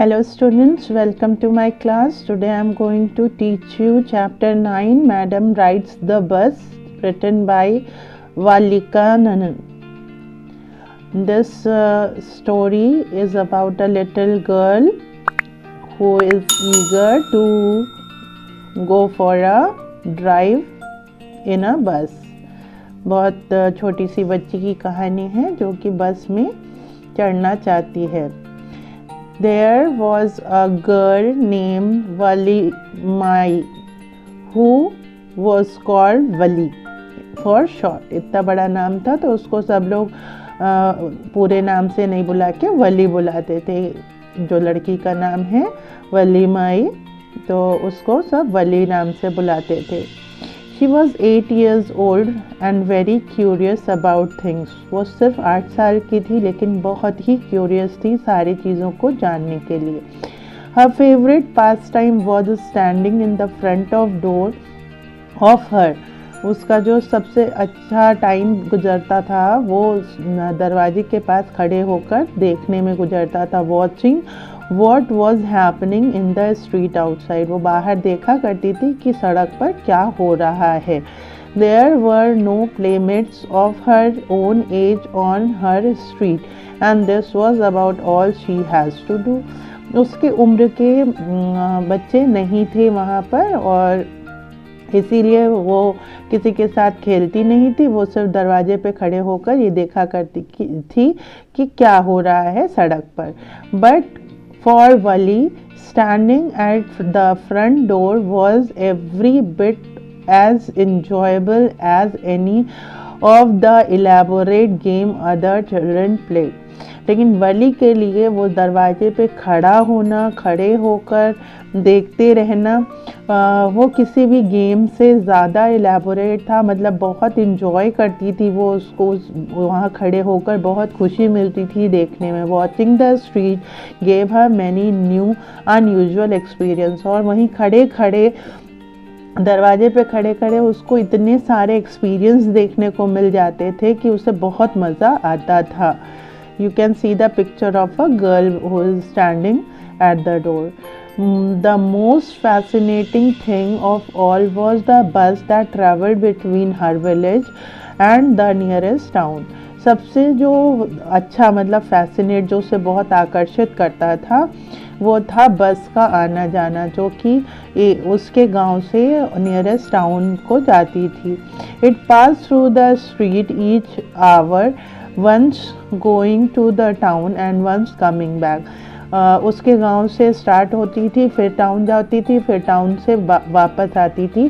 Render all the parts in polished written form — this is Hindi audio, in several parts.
Hello students, welcome to my class. Today I am going to teach you chapter 9, Madam Rides the Bus, written by Valika Nanan. This story is about a little girl who is eager to go for a drive in a bus. बहुत छोटी सी बच्ची की कहानी है जो कि बस में चढ़ना चाहती है. There was a girl named Vali Mai who was called Vali for short. इतना बड़ा नाम था तो उसको सब लोग पूरे नाम से नहीं बुला के वली बुलाते थे. जो लड़की का नाम है वली माई तो उसको सब वली नाम से बुलाते थे. She was 8 years old and very curious about things. वो सिर्फ 8 साल की थी लेकिन बहुत ही क्यूरियस थी सारी चीज़ों को जानने के लिए. Her favorite pastime was standing in the front of door of her. उसका जो सबसे अच्छा टाइम गुजरता था वो दरवाजे के पास खड़े होकर देखने में गुजरता था. Watching what was happening in the street outside. वो बाहर देखा करती थी कि सड़क पर क्या हो रहा है. There were no playmates of her own age on her street and this was about all she has to do. उसके उम्र के बच्चे नहीं थे वहाँ पर और इसीलिए वो किसी के साथ खेलती नहीं थी. वो सिर्फ दरवाजे पे खड़े होकर ये देखा करती थी कि क्या हो रहा है सड़क पर. But for Vali, standing at the front door was every bit as enjoyable as any of the elaborate game other children played. लेकिन वली के लिए वो दरवाजे पे खड़ा होना, खड़े होकर देखते रहना वो किसी भी गेम से ज़्यादा एलेबोरेट था. मतलब बहुत इंजॉय करती थी वो उसको. वहाँ खड़े होकर बहुत खुशी मिलती थी देखने में. Watching the street gave her many new unusual experience. और वहीं खड़े खड़े दरवाजे पे खड़े खड़े उसको इतने सारे एक्सपीरियंस देखने को मिल जाते थे कि उसे बहुत मज़ा आता था. You can see the picture of a girl who is standing at the door. The most fascinating thing of all was the bus that traveled between her village and the nearest town. सबसे जो अच्छा मतलब फैसिनेट जो उसे बहुत आकर्षित करता था वो था बस का आना जाना जो कि उसके गांव से नियरेस्ट टाउन को जाती थी. It pass through the street each hour once going to the town and once coming back. उसके गांव से स्टार्ट होती थी फिर टाउन जाती थी फिर टाउन से वापस आती थी.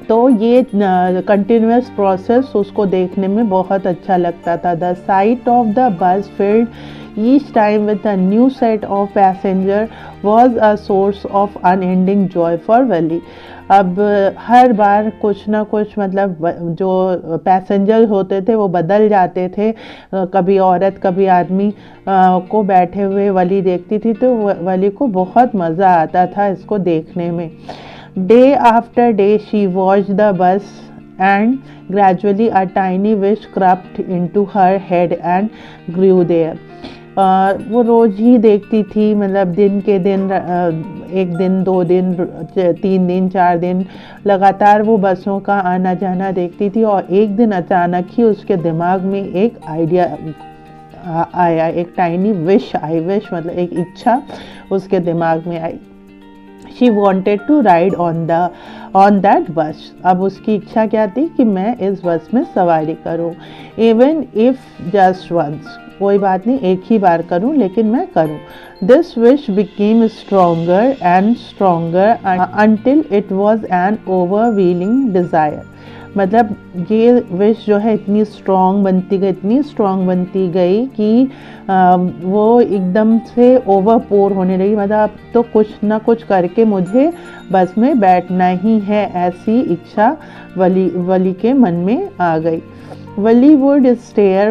तो ये कंटिन्यूस प्रोसेस उसको देखने में बहुत अच्छा लगता था. The sight of the bus filled each time with a new set of passenger was a source of unending joy for Vali. अब हर बार कुछ ना कुछ मतलब जो पैसेंजर होते थे वो बदल जाते थे. कभी औरत कभी आदमी को बैठे हुए वली देखती थी तो वली को बहुत मज़ा आता था इसको देखने में. Day after day she watched the bus and gradually a tiny wish crept into her head and grew there. वो रोज़ ही देखती थी मतलब दिन के दिन एक दिन 2 दिन 3 दिन 4 दिन लगातार वो बसों का आना जाना देखती थी. और एक दिन अचानक ही उसके दिमाग में एक आइडिया आया. एक टाइनी विश आई. विश मतलब एक इच्छा उसके दिमाग में आई. She wanted to ride on that bus. अब उसकी इच्छा क्या थी कि मैं इस बस में सवारी करूं. Even if just once. कोई बात नहीं एक ही बार करूं लेकिन मैं करूं. This wish became stronger and stronger until it was an overwhelming desire. मतलब ये विश जो है इतनी स्ट्रॉन्ग बनती गई कि वो एकदम से ओवरपोर होने लगी. मतलब अब तो कुछ ना कुछ करके मुझे बस में बैठना ही है ऐसी इच्छा वली के मन में आ गई. वली वुड स्टेयर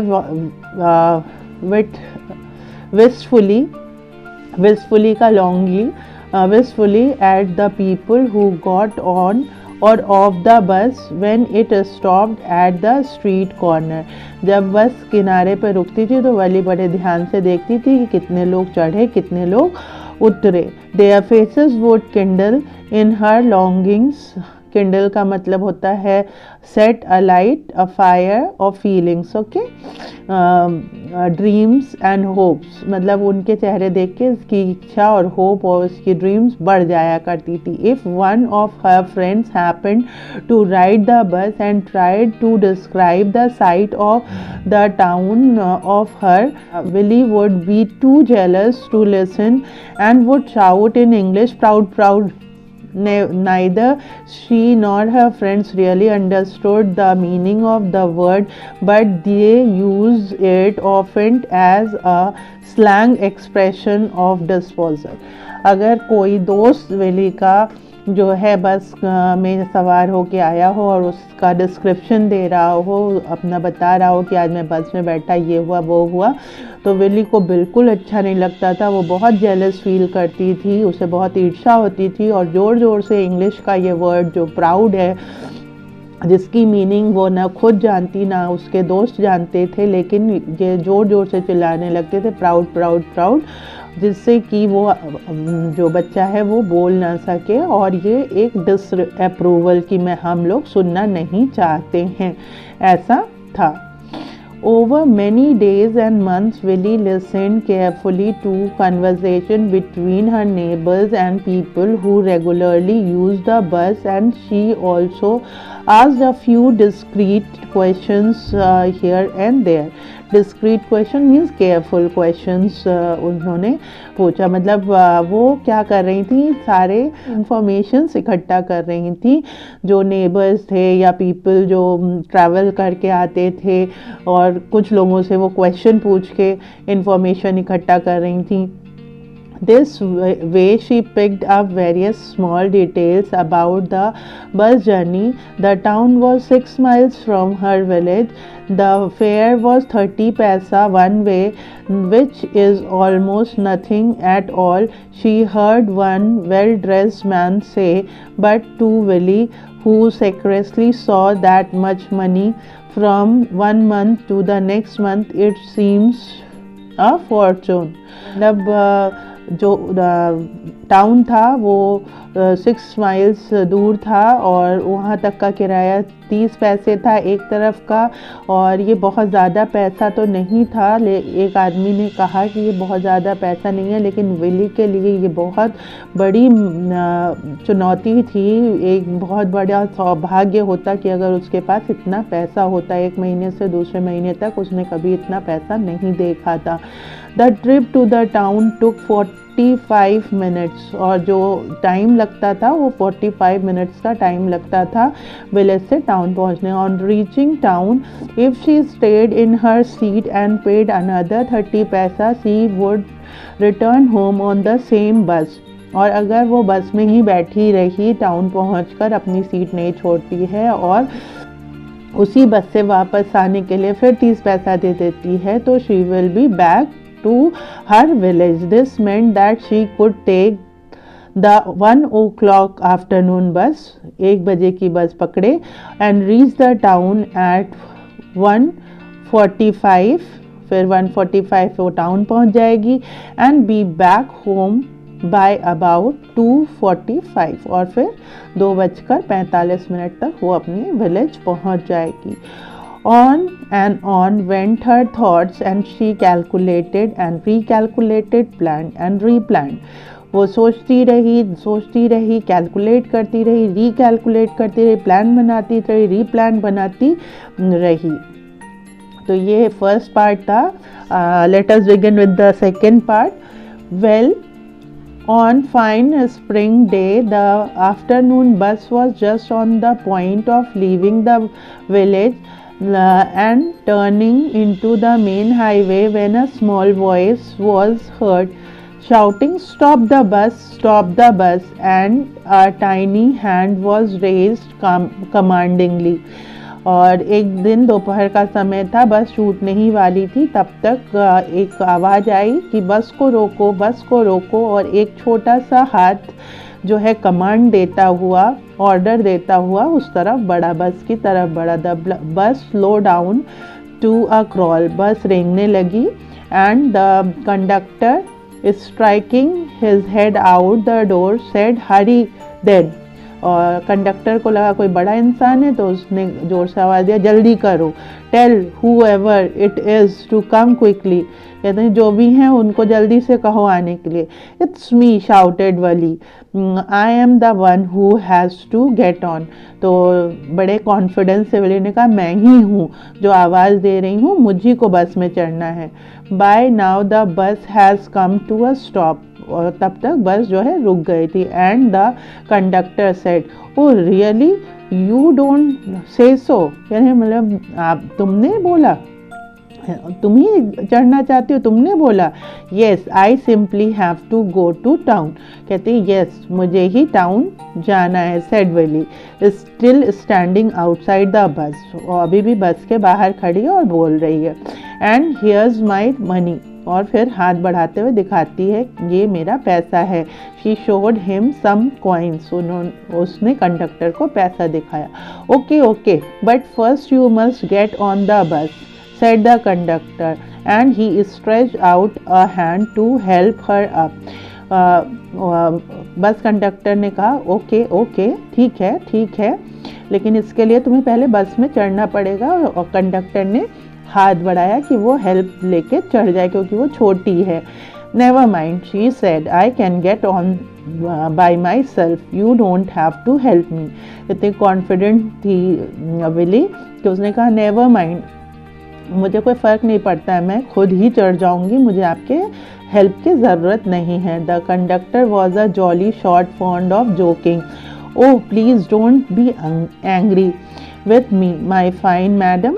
wistfully का longly wistfully at the people who got on और of the bus when it stopped at the street corner. जब बस किनारे पर रुकती थी तो वली बड़े ध्यान से देखती थी कि कितने लोग चढ़े कितने लोग उतरे। Their faces would kindle in her longings. Kindle का मतलब होता है set a light, a fire और feelings, okay. Dreams and hopes, मतलब उनके चेहरे देख के उसकी इच्छा और होप और उसकी ड्रीम्स बढ़ जाया करती थी। If one of her friends happened to ride the bus and tried to describe the sight of the town of her, Valli would be too jealous to listen and would shout in English, proud, proud. Neither she nor her friends really understood the meaning of the word, but they used it often as a slang expression of disposal. अगर कोई दोस्त विली का जो है बस में सवार हो के आया हो और उसका डिस्क्रिप्शन दे रहा हो, अपना बता रहा हो कि आज मैं बस में बैठा, ये हुआ वो हुआ, तो विली को बिल्कुल अच्छा नहीं लगता था। वो बहुत जेलस फील करती थी, उसे बहुत ईर्ष्या होती थी और ज़ोर ज़ोर से इंग्लिश का ये वर्ड जो प्राउड है, जिसकी मीनिंग वो ना खुद जानती ना उसके दोस्त जानते थे, लेकिन ये ज़ोर ज़ोर से चिल्लाने लगते थे प्राउड प्राउड प्राउड, जिससे कि वो जो बच्चा है वो बोल ना सके और ये एक डिसअप्रूवल कि मैं हम लोग सुनना नहीं चाहते हैं, ऐसा था। Over many days and months, Willie listened carefully to conversation between her neighbors and people who regularly used the bus, and she also asked a few discreet questions here and there. Discreet question means careful questions. उन्होंने पूछा, मतलब वो क्या कर रही थी, सारे इंफॉर्मेशंस इकट्ठा कर रही थी। जो नेबर्स थे या पीपल जो ट्रैवल करके आते थे और कुछ लोगों से वो क्वेश्चन पूछ के इंफॉर्मेशन इकट्ठा कर रही थी। This way she picked up various small details about the bus journey. The town was 6 miles from her village. The fare was 30 paisa one way, which is almost nothing at all, she heard one well-dressed man say. But to Willie, who scarcely saw that much money from one month to the next month, it seems a fortune. मतलब जो टाउन था वो 6 माइल्स दूर था और वहाँ तक का किराया 30 पैसे था एक तरफ का, और ये बहुत ज़्यादा पैसा तो नहीं था। एक आदमी ने कहा कि ये बहुत ज़्यादा पैसा नहीं है, लेकिन विली के लिए ये बहुत बड़ी चुनौती थी। एक बहुत बड़ा सौभाग्य होता कि अगर उसके पास इतना पैसा होता। एक महीने से दूसरे महीने तक उसने कभी इतना पैसा नहीं देखा था। The trip to the town took 45 minutes, और जो टाइम लगता था वो 45 मिनट्स का टाइम लगता था विलेज से टाउन पहुंचने। On reaching town, if she stayed in her seat and paid another 30 पैसा, she would return home on the same बस। और अगर वो बस में ही बैठी रही, टाउन पहुंचकर अपनी सीट नहीं छोड़ती है और उसी बस से वापस आने के लिए फिर 30 पैसा दे देती है, तो she will be back to her village. This meant that she could take the 1 o'clock afternoon bus, 1 बजे की बस पकड़े, and reach the town at 1:45, फिर 1:45 वो टाउन पहुंच जाएगी, and be back home by about 2:45, और फिर 2:45 तक वो अपने विलेज पहुंच जाएगी। On and on went her thoughts, and she calculated and recalculated, planned and replanned. वो सोचती रही, कैलकुलेट करती रही, रिकैलकुलेट करती रही, प्लान बनाती रही, रीप्लान बनाती रही। तो ये फर्स्ट पार्ट था। Let us begin with the second part. Well, on fine spring day, the afternoon bus was just on the point of leaving the village and turning into the main highway when a small voice was heard shouting, "Stop the bus, stop the bus," and a tiny hand was raised commandingly. और एक दिन दोपहर का समय था, बस छूटने ही वाली थी, तब तक एक आवाज़ आई कि बस को रोको, बस को रोको, और एक छोटा सा हाथ जो है कमांड देता हुआ, ऑर्डर देता हुआ उस तरफ बढ़ा, बस की तरफ बढ़ा। The bus slow down to a crawl, bus रेंगने लगी। And the conductor striking his head out the door said hurry then. और कंडक्टर को लगा कोई बड़ा इंसान है, तो उसने जोर से आवाज़ दिया जल्दी करो। Tell whoever it is to come quickly, कहते हैं जो भी हैं उनको जल्दी से कहो आने के लिए। It's me shouted Valli, I am the one who has to get on. तो बड़े कॉन्फिडेंस से वली ने कहा मैं ही हूँ जो आवाज़ दे रही हूँ, मुझी को बस में चढ़ना है। By now the bus has come to a stop, और तब तक बस जो है रुक गई थी। And the conductor said oh really you don't say so, यानी मतलब आप तुमने बोला, तुम ही चढ़ना चाहती हो, तुमने बोला। Yes I simply have to go to town, कहती येस मुझे ही टाउन जाना है। Said Valli still standing outside the bus, और अभी भी बस के बाहर खड़ी है और बोल रही है। एंड हियर्स माई मनी, और फिर हाथ बढ़ाते हुए दिखाती है ये मेरा पैसा है। She showed him some coins, उसने कंडक्टर को पैसा दिखाया। Okay okay but first you must get on the bus, said the conductor, and he stretched out a hand to help her up. Bus conductor ने कहा ओके ओके ठीक है, लेकिन इसके लिए तुम्हें पहले बस में चढ़ना पड़ेगा। और कंडक्टर ने हाथ बढ़ाया कि वो हेल्प लेके चढ़ जाए, क्योंकि वो छोटी है। Never mind she said I can get on by myself, you don't have to help me. इतनी कॉन्फिडेंट थी विली कि उसने कहा नेवर माइंड, मुझे कोई फ़र्क नहीं पड़ता है, मैं खुद ही चढ़ जाऊंगी, मुझे आपके हेल्प की ज़रूरत नहीं है। The conductor was a jolly short fond of joking, oh please don't be angry with me my fine madam,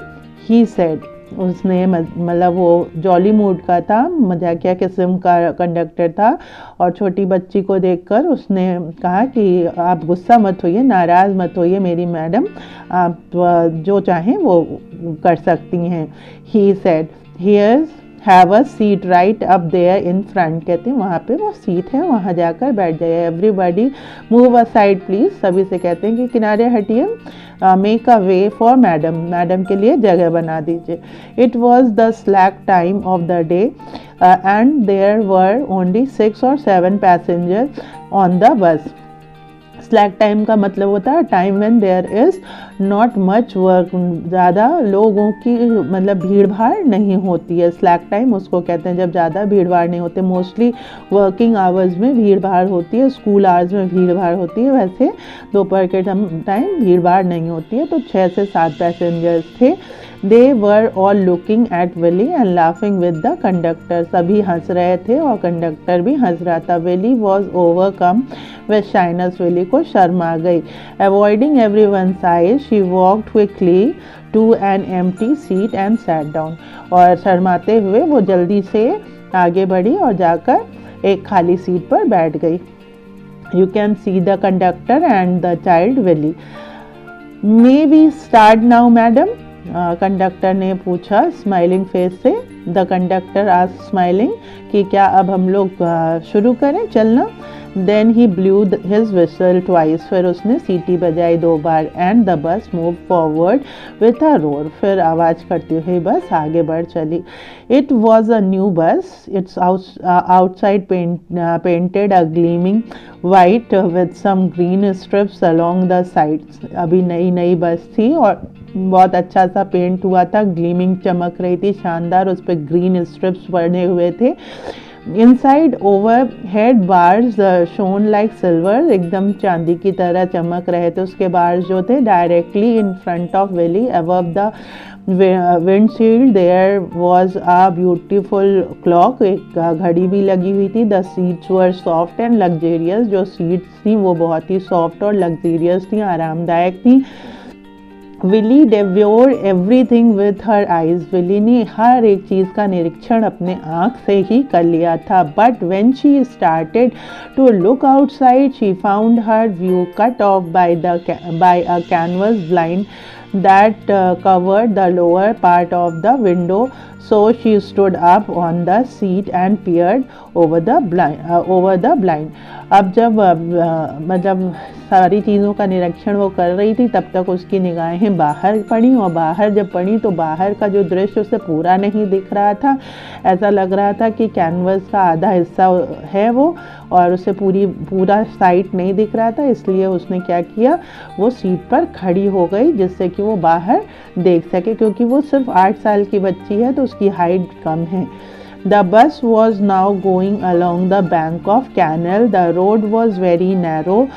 he said. उसने मतलब वो जॉली मूड का था, मजाकिया किस्म का कंडक्टर था, और छोटी बच्ची को देखकर उसने कहा कि आप गुस्सा मत होइए, नाराज़ मत होइए मेरी मैडम, आप जो चाहें वो कर सकती हैं। He said here's have a seat right up there in front, कहते हैं वहाँ पे वो सीट है, वहाँ जाकर बैठ जाइए। Everybody move aside please, सभी से कहते हैं कि किनारे हटिए। Make a way for madam, madam के लिए जगह बना दीजिए। It was the slack time of the day and there were only 6 or 7 passengers on the bus. Slack time का मतलब होता है time when there is not much work, ज़्यादा लोगों की मतलब भीड़ भाड़ नहीं होती है। स्लैक टाइम उसको कहते हैं जब ज़्यादा भीड़ भाड़ नहीं होती। मोस्टली वर्किंग आवर्स में भीड़ भाड़ होती है, स्कूल आवर्स में भीड़ भाड़ होती है, वैसे दोपहर के टाइम भीड़ भाड़ नहीं होती है। तो 6 से 7 पैसेंजर्स थे। They were all looking at Willy and laughing with the conductor, सभी हंस रहे थे और कंडक्टर भी हंस रहा था। Valli was overcome with shyness, Valli को शर्म आ गई। Avoiding everyone's eyes she walked quickly to an empty seat and sat down, और शर्माते हुए वो जल्दी से आगे बढ़ी और जाकर एक खाली सीट पर बैठ गई। You can see the conductor and the child Willy. May we start now madam, conductor ने पूछा स्माइलिंग फेस से। द कंडक्टर आज स्माइलिंग कि क्या अब हम लोग शुरू करें चलना। Then he blew his whistle twice, फिर उसने सीटी बजाई 2 बार। And the bus move forward with a roar, फिर आवाज़ करती हुई बस आगे बढ़ चली। It was a new bus, it's outside painted a gleaming white with some green stripes along the sides. अभी नई बस थी और बहुत अच्छा सा पेंट हुआ था, ग्लीमिंग चमक रही थी, शानदार, उस पर ग्रीन स्ट्रिप्स बने हुए थे। Inside over head bars shown like silver, एकदम चांदी की तरह चमक रहे थे उसके बार्स जो थे। Directly in front of Valli above the windshield there was a beautiful clock, एक घड़ी भी लगी हुई थी। The seats were soft and luxurious, जो सीट्स थी वो बहुत ही सॉफ्ट और लग्जेरियस थी, आरामदायक थी। Willy devour everything with her eyes, Willy ने हर एक चीज़ का निरीक्षण अपने आँख से ही कर लिया था। But when she started to look outside she found her view cut off by a canvas blind that covered the lower part of the window. So she stood up on the seat and peered over the blind. अब जब मतलब सारी चीज़ों का निरीक्षण वो कर रही थी, तब तक उसकी निगाहें बाहर पड़ी, और बाहर जब पड़ी तो बाहर का जो दृश्य उसे पूरा नहीं दिख रहा था। ऐसा लग रहा था कि कैनवस का आधा हिस्सा है वो, और उसे पूरा साइड नहीं दिख रहा था। इसलिए उसने क्या किया, वो सीट पर खड़ी हो गई जिससे कि वो बाहर देख सके, क्योंकि वो सिर्फ 8 साल की बच्ची है तो उसकी हाइट कम है। The bus was now going along the bank of canal. The road was very narrow.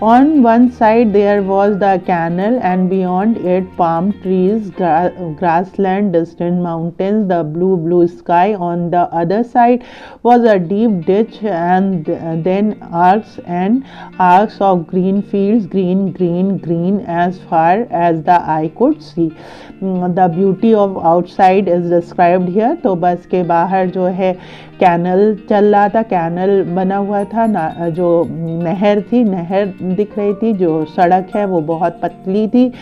On one side there was the canal, and beyond it palm trees, grassland, distant mountains, the blue sky. On the other side was a deep ditch, and then arcs and arcs of green fields, green as far as the eye could see. The beauty of outside is described here. तो बस के बाहर जो है कैनल चल रहा था, कैनल बना हुआ था, जो नहर थी, नहर दिख रही थी। जो सड़क है वो बहुत पतली थी,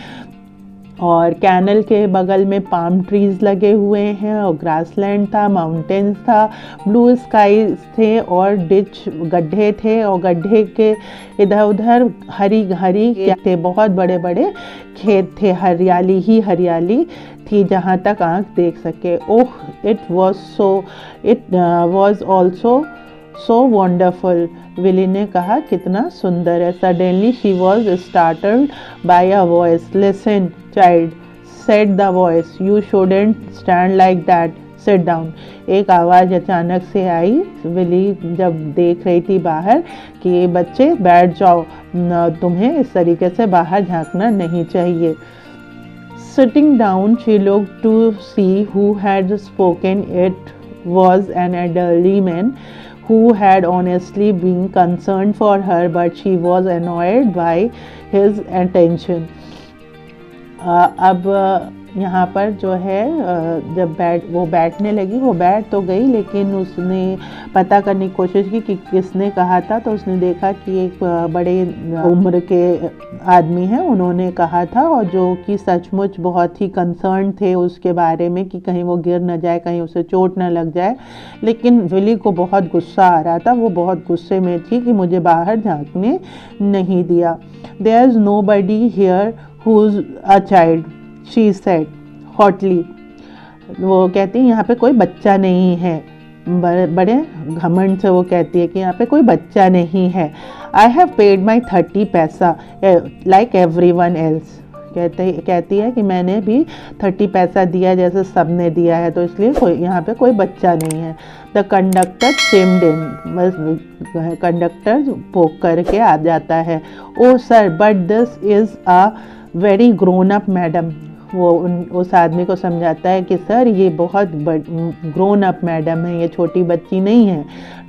और कैनल के बगल में पाम ट्रीज लगे हुए हैं, और ग्रासलैंड था, माउंटेन्स था, ब्लू स्काई थे, और डिच गड्ढे थे, और गड्ढे के इधर उधर हरी थे, बहुत बड़े बड़े खेत थे, हरियाली ही हरियाली थी जहाँ तक आँख देख सके। Oh, it was also so wonderful, Willy ने कहा कितना सुंदर है। Suddenly she was startled by a voice. Listen child, said the voice, you shouldn't stand like that, sit down. एक आवाज़ अचानक से आई। विली जब देख रही थी बाहर कि बच्चे बैठ जाओ, तुम्हें इस तरीके से बाहर झांकना नहीं चाहिए। Sitting down, she looked to see who had spoken. It was an elderly man who had honestly been concerned for her, but she was annoyed by his attention. अब यहाँ पर जो है जब वो बैठने लगी, वो बैठ तो गई, लेकिन उसने पता करने की कोशिश की कि किसने कहा था। तो उसने देखा कि एक बड़े उम्र के आदमी हैं, उन्होंने कहा था, और जो कि सचमुच बहुत ही कंसर्न थे उसके बारे में कि कहीं वो गिर न जाए, कहीं उसे चोट न लग जाए। लेकिन विली को बहुत गुस्सा आ रहा था, वो बहुत गुस्से में थी कि मुझे बाहर झांकने नहीं दिया। There is nobody here who is a child, she said hotly. वो कहती है यहाँ पे कोई बच्चा नहीं है, बड़े घमंड से वो कहती है कि यहाँ पे कोई बच्चा नहीं है। आई हैव पेड माई 30 पैसा लाइक एवरीवन एल्स। कहती है कि मैंने भी 30 पैसा दिया जैसे सब ने दिया है, तो इसलिए यहाँ पे कोई बच्चा नहीं है। The conductor चिम्ड in, bus conductor पोक करके आ जाता है। Oh sir, but this is a very grown up madam. वो उस आदमी को समझाता है कि सर ये बहुत ग्रोन अप मैडम है, ये छोटी बच्ची नहीं है।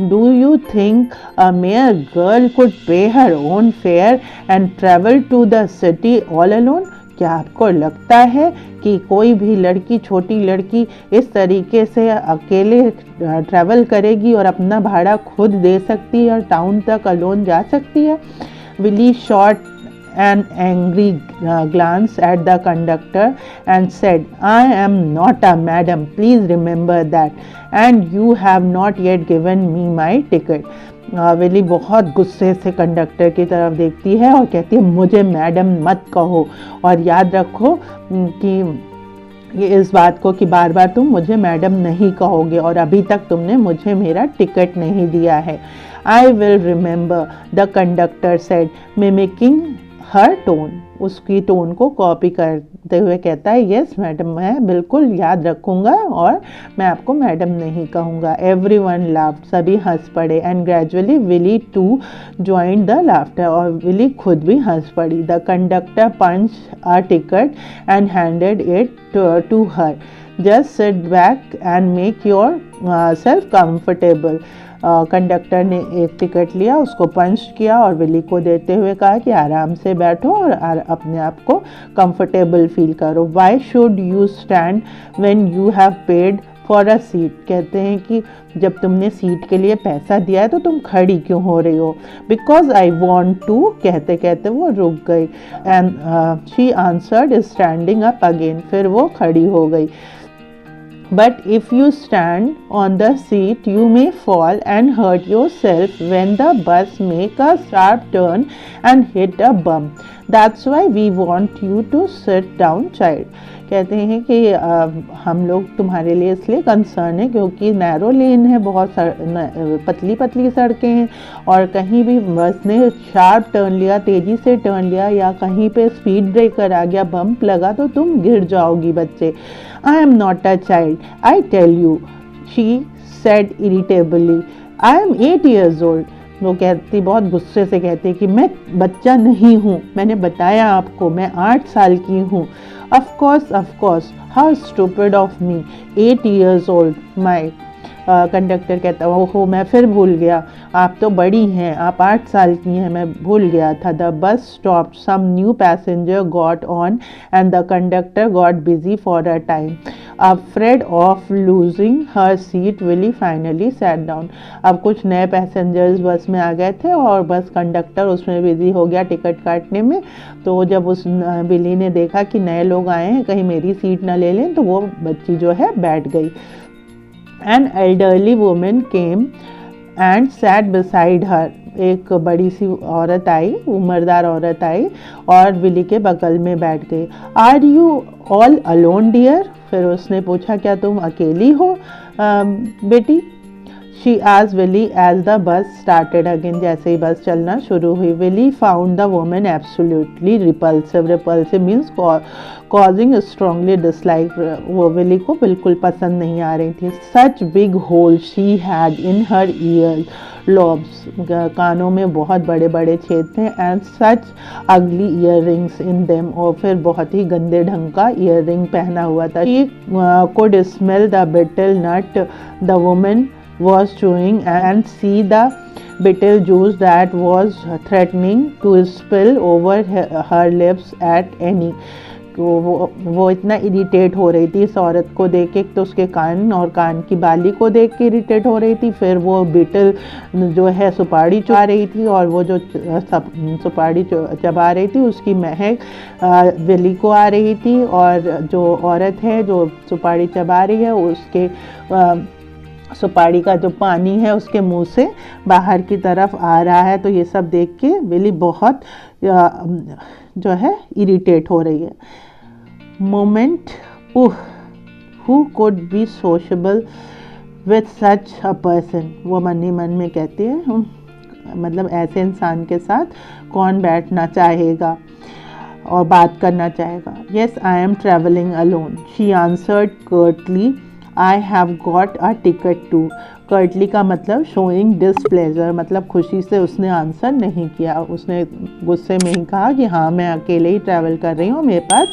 Do you think a mere girl could pay her own fare and travel to the city all alone? क्या आपको लगता है कि कोई भी लड़की, छोटी लड़की इस तरीके से अकेले ट्रैवल करेगी और अपना भाड़ा खुद दे सकती है और टाउन तक अलोन जा सकती है? Valli shot an angry glance at the conductor and said, I am not a madam, please remember that, and you have not yet given me my ticket. Valli बहुत गुस्से से कंडक्टर की तरफ देखती है और कहती है, मुझे मैडम मत कहो, और याद रखो कि ये इस बात को कि बार बार तुम मुझे मैडम नहीं कहोगे, और अभी तक तुमने मुझे मेरा टिकट नहीं दिया है। I will remember, the conductor said, mimicking her tone, उसकी टोन को कॉपी करते हुए कहता है, यस मैडम, मैं बिल्कुल याद रखूँगा और मैं आपको मैडम नहीं कहूँगा। एवरीवन लाफ्ड, सभी हंस पड़े, and gradually Valli too joined the laughter, और विली खुद भी हंस पड़ी। The conductor punch a ticket and handed it to her. Just sit back and make yourself comfortable. Conductor ने एक टिकट लिया, उसको पंच किया और विली को देते हुए कहा कि आराम से बैठो और अपने आप को कंफर्टेबल फील करो। Why should you stand when you have paid for a seat, कहते हैं कि जब तुमने सीट के लिए पैसा दिया है तो तुम खड़ी क्यों हो रही हो? बिकॉज आई वॉन्ट टू, कहते कहते वो रुक गई। And she answered standing up again, फिर वो खड़ी हो गई। But if you stand on the seat, you may fall and hurt yourself when the bus make a sharp turn and hit a bump. That's why we want you to sit down, child. कहते हैं कि हम लोग तुम्हारे लिए इसलिए कंसर्न है क्योंकि नैरो लेन है, बहुत पतली पतली सड़कें हैं, और कहीं भी बस ने शार्प टर्न लिया, तेज़ी से टर्न लिया, या कहीं पे स्पीड ब्रेकर आ गया, बम्प लगा, तो तुम गिर जाओगी बच्चे। I am not a child, I tell you, she said irritably. I am 8 years old. वो कहती, बहुत गुस्से से कहती कि मैं बच्चा नहीं हूँ, मैंने बताया आपको, मैं 8 साल की हूँ। Of course, how stupid of me, 8 years old, my. Conductor कहता, ओहो मैं फिर भूल गया, आप तो बड़ी हैं, आप 8 साल की हैं, मैं भूल गया था। The bus stop, some new passenger got on and the conductor got busy for a time. Afraid of losing her seat, Valli finally sat down. अब कुछ नए पैसेंजर्स बस में आ गए थे और बस कंडक्टर उसमें बिजी हो गया टिकट काटने में। तो जब उस विली ने देखा कि नए लोग आए हैं, कहीं मेरी सीट ना ले लें, तो वो बच्ची जो है बैठ गई। An elderly woman came and sat beside her. एक बड़ी सी औरत आई, उम्रदार औरत आई और विली के बगल में बैठ गई। Are you all alone dear? फिर उसने पूछा, क्या तुम अकेली हो बेटी? शी आज Valli as the bus started again, जैसे ही बस चलना शुरू हुई। Valli found the woman absolutely repulsive. Repulsive means causing strongly dislike. वो विली को बिल्कुल पसंद नहीं आ रही थी। Such big hole she had in her ear lobes, कानों में बहुत बड़े बड़े छेद थे। एंड सच अगली ईयर रिंग्स इन देम, और फिर बहुत ही गंदे ढंग का ईयर रिंग पहना हुआ था। She could smell the betel nut the woman was chewing and see the betel juice that was threatening to spill over her lips at any। तो वो इतना इरिटेट हो रही थी इस औरत को देख के, तो उसके कान और कान की बाली को देख के इरिटेट हो रही थी। फिर वो बीटल जो है सुपारी चबा रही थी, और वो जो सुपारी चबा रही थी उसकी महक विली को आ रही थी, और जो औरत है जो सुपारी चबा रही है उसके सुपारी का जो पानी है उसके मुंह से बाहर की तरफ आ रहा है। तो ये सब देख के विली बहुत जो है इरिटेट हो रही है। Moment, who could be sociable with such a person? वो मन ही मन में कहती है, मतलब ऐसे इंसान के साथ कौन बैठना चाहेगा और बात करना चाहेगा। Yes I am travelling alone, she answered curtly. I have got a ticket too. Curtly का मतलब शोइंग डिसप्लेजर, मतलब खुशी से उसने आंसर नहीं किया, उसने गुस्से में ही कहा कि हाँ मैं अकेले ही ट्रैवल कर रही हूँ, मेरे पास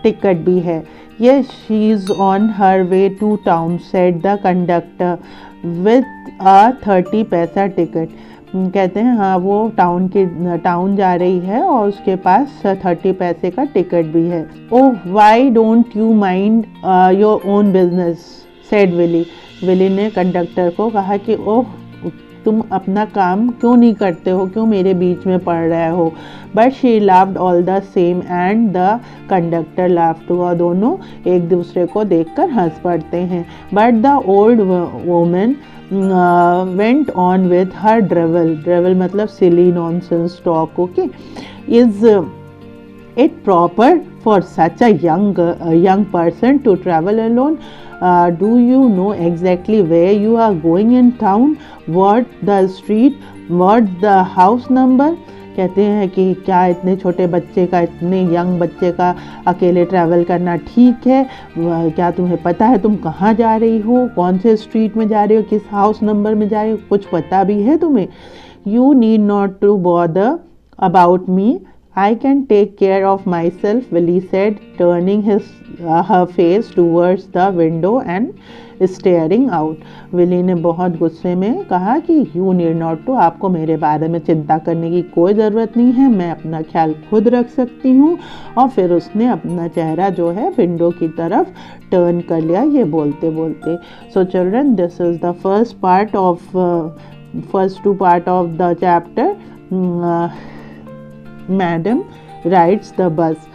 टिकट भी है। Yes she is on her way to town, said the conductor with a 30 paisa ticket. कहते हैं हाँ वो टाउन जा रही है और उसके पास 30 पैसे का टिकट भी है। Oh why don't you mind your own business, said Willy. Willy ने कंडक्टर को कहा कि ओह तुम अपना काम क्यों नहीं करते हो, क्यों मेरे बीच में पड़ रहे हो। But she laughed all the same and the conductor laughed too, और दोनों एक दूसरे को देखकर हंस पड़ते हैं। But the old woman went on with her drivel मतलब silly nonsense talk. Okay, is it proper for such a young person to travel alone? Do you know exactly where you are going in town? What the street? What the house number? कहते हैं कि क्या इतने छोटे बच्चे का, इतने यंग बच्चे का अकेले ट्रैवल करना ठीक है? क्या तुम्हें पता है तुम कहाँ जा रही हो, कौन से स्ट्रीट में जा रही हो, किस हाउस नंबर में जा रही हो, कुछ पता भी है तुम्हें? You need not to bother about me, I can take care of myself, Willie said, turning her face towards the window and staring out. Valli ने बहुत गुस्से में कहा कि यू नीड नॉट टू, आपको मेरे बारे में चिंता करने की कोई ज़रूरत नहीं है, मैं अपना ख्याल खुद रख सकती हूँ। और फिर उसने अपना चेहरा जो है विंडो की तरफ टर्न कर लिया ये बोलते बोलते। So children, this is the first part of first two part of the chapter, Madam rides the bus.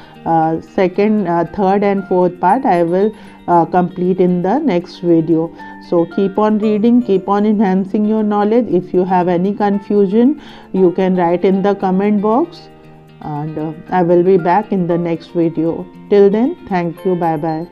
Second, third and fourth part I will complete in the next video. So keep on reading, keep on enhancing your knowledge. If you have any confusion, you can write in the comment box, and I will be back in the next video. Till then, thank you, bye bye.